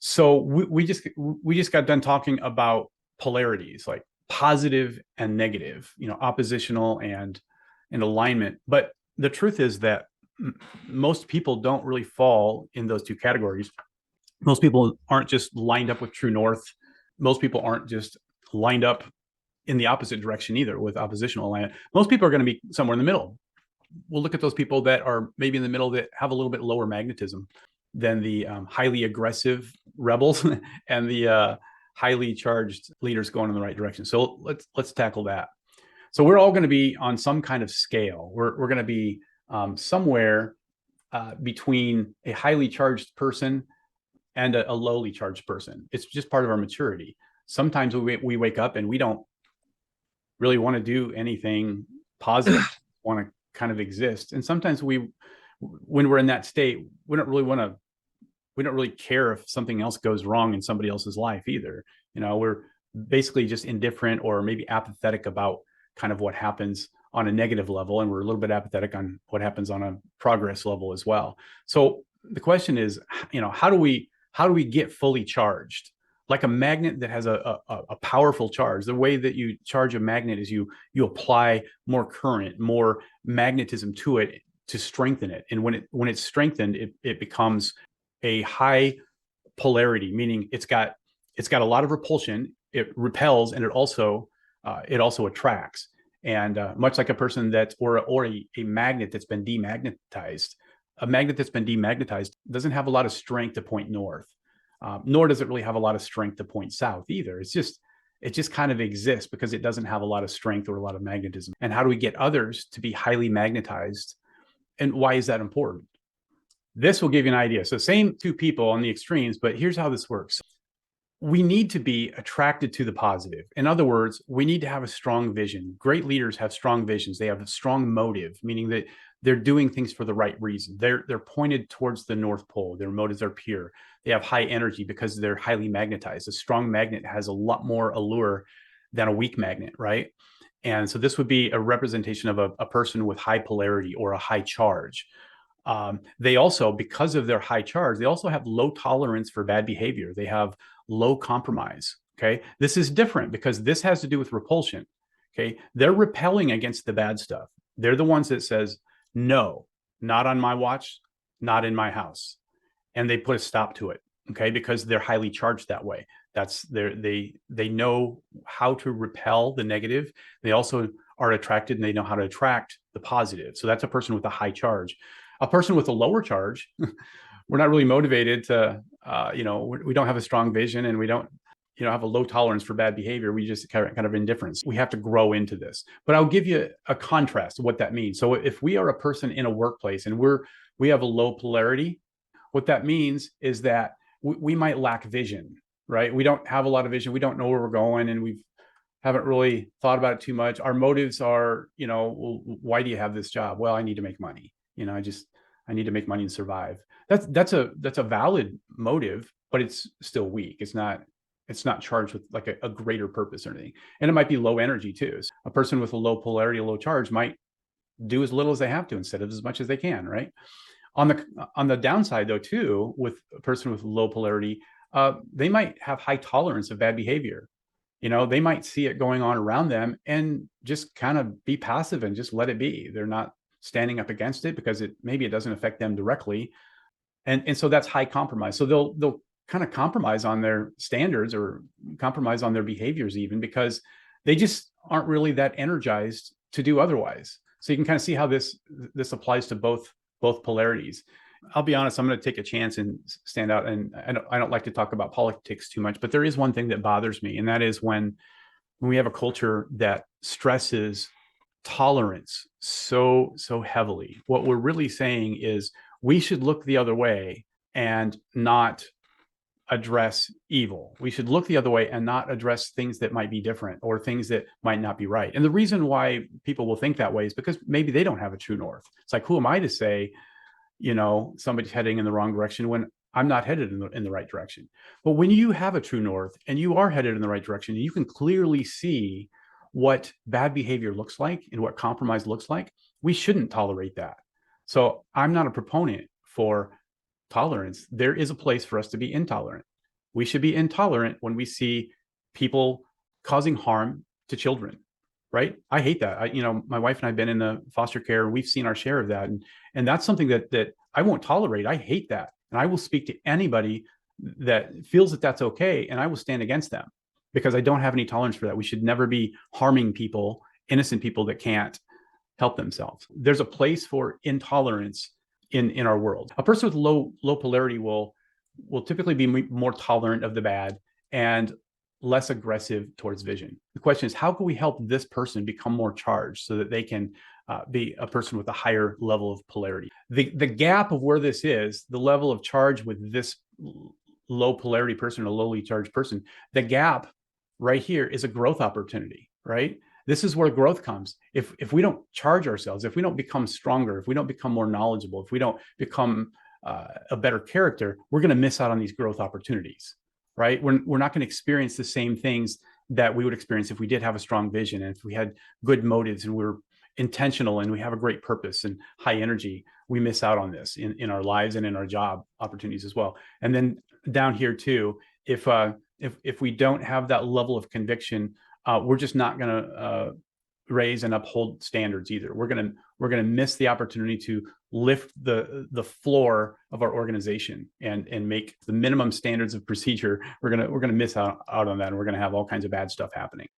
So we just got done talking about polarities, like positive and negative, oppositional and alignment. But the truth is that most people don't really fall in those two categories. Most people aren't just lined up with true north. Most people aren't just lined up in the opposite direction either with oppositional alignment. Most people are going to be somewhere in the middle. We'll look at those people that are maybe in the middle that have a little bit lower magnetism than the highly aggressive rebels and the highly charged leaders going in the right direction. So let's tackle that. So we're all going to be on some kind of scale. We're going to be somewhere between a highly charged person and a lowly charged person. It's just part of our maturity. Sometimes we wake up and we don't really want to do anything positive, want to kind of exist. And sometimes when we're in that state, we don't really care if something else goes wrong in somebody else's life either. We're basically just indifferent or maybe apathetic about kind of what happens on a negative level. And we're a little bit apathetic on what happens on a progress level as well. So the question is, how do we get fully charged? Like a magnet that has a powerful charge. The way that you charge a magnet is you apply more current, more magnetism to it to strengthen it. And when it's strengthened, it becomes a high polarity, meaning it's got a lot of repulsion. It repels and it also attracts. And much like a person or a magnet that's been demagnetized, a magnet that's been demagnetized doesn't have a lot of strength to point north. Nor does it really have a lot of strength to point south either. It just kind of exists because it doesn't have a lot of strength or a lot of magnetism. And how do we get others to be highly magnetized? And why is that important? This will give you an idea. So same two people on the extremes, but here's how this works. We need to be attracted to the positive. In other words, we need to have a strong vision. Great leaders have strong visions. They have a strong motive, meaning that they're doing things for the right reason. They're pointed towards the North Pole. Their motives are pure. They have high energy because they're highly magnetized. A strong magnet has a lot more allure than a weak magnet, right? And so this would be a representation of a person with high polarity or a high charge. They also, because of their high charge, they also have low tolerance for bad behavior. They have low compromise. Okay. This is different because this has to do with repulsion. Okay. They're repelling against the bad stuff. They're the ones that says, no, not on my watch, not in my house. And they put a stop to it. Okay. Because they're highly charged that way. They know how to repel the negative. They also are attracted and they know how to attract the positive. So that's a person with a high charge. A person with a lower charge, we're not really motivated to, we don't have a strong vision and we don't, have a low tolerance for bad behavior. We just kind of indifference. We have to grow into this. But I'll give you a contrast of what that means. So if we are a person in a workplace and we have a low polarity, what that means is that we might lack vision, right? We don't have a lot of vision. We don't know where we're going and we haven't really thought about it too much. Our motives are, well, why do you have this job? Well, I need to make money. I need to make money and survive. That's a valid motive, but it's still weak. It's not charged with like a greater purpose or anything. And it might be low energy too. So a person with a low polarity, a low charge might do as little as they have to instead of as much as they can, right? On the downside though, too, with a person with low polarity, they might have high tolerance of bad behavior. They might see it going on around them and just kind of be passive and just let it be. They're not standing up against it because maybe it doesn't affect them directly. And so that's high compromise. So they'll kind of compromise on their standards or compromise on their behaviors even because they just aren't really that energized to do otherwise. So you can kind of see how this applies to both polarities. I'll be honest, I'm going to take a chance and stand out. And I don't like to talk about politics too much, but there is one thing that bothers me. And that is when we have a culture that stresses tolerance so heavily. What we're really saying is we should look the other way and not address evil. We should look the other way and not address things that might be different or things that might not be right. And the reason why people will think that way is because maybe they don't have a true north. It's like, who am I to say, somebody's heading in the wrong direction when I'm not headed in the right direction? But when you have a true north and you are headed in the right direction, you can clearly see what bad behavior looks like and what compromise looks like. We shouldn't tolerate that. So I'm not a proponent for tolerance. There is a place for us to be intolerant. We should be intolerant when we see people causing harm to children, right? I hate that. My wife and I have been in the foster care. We've seen our share of that. And that's something that I won't tolerate. I hate that. And I will speak to anybody that feels that that's okay. And I will stand against them because I don't have any tolerance for that. We should never be harming people, innocent people that can't help themselves. There's a place for intolerance in our world. A person with low polarity will typically be more tolerant of the bad and less aggressive towards vision. The question is, how can we help this person become more charged so that they can be a person with a higher level of polarity? The gap of where this is, the level of charge with this low polarity person or lowly charged person, the gap right here is a growth opportunity, right? This is where growth comes. If we don't charge ourselves, if we don't become stronger, if we don't become more knowledgeable, if we don't become a better character, we're going to miss out on these growth opportunities, right? We're not going to experience the same things that we would experience if we did have a strong vision and if we had good motives and we were intentional and we have a great purpose and high energy. We miss out on this in our lives and in our job opportunities as well. And then down here too, if we don't have that level of conviction, we're just not going to raise and uphold standards either. We're going to miss the opportunity to lift the floor of our organization and make the minimum standards of procedure. We're going to miss out on that, and we're going to have all kinds of bad stuff happening.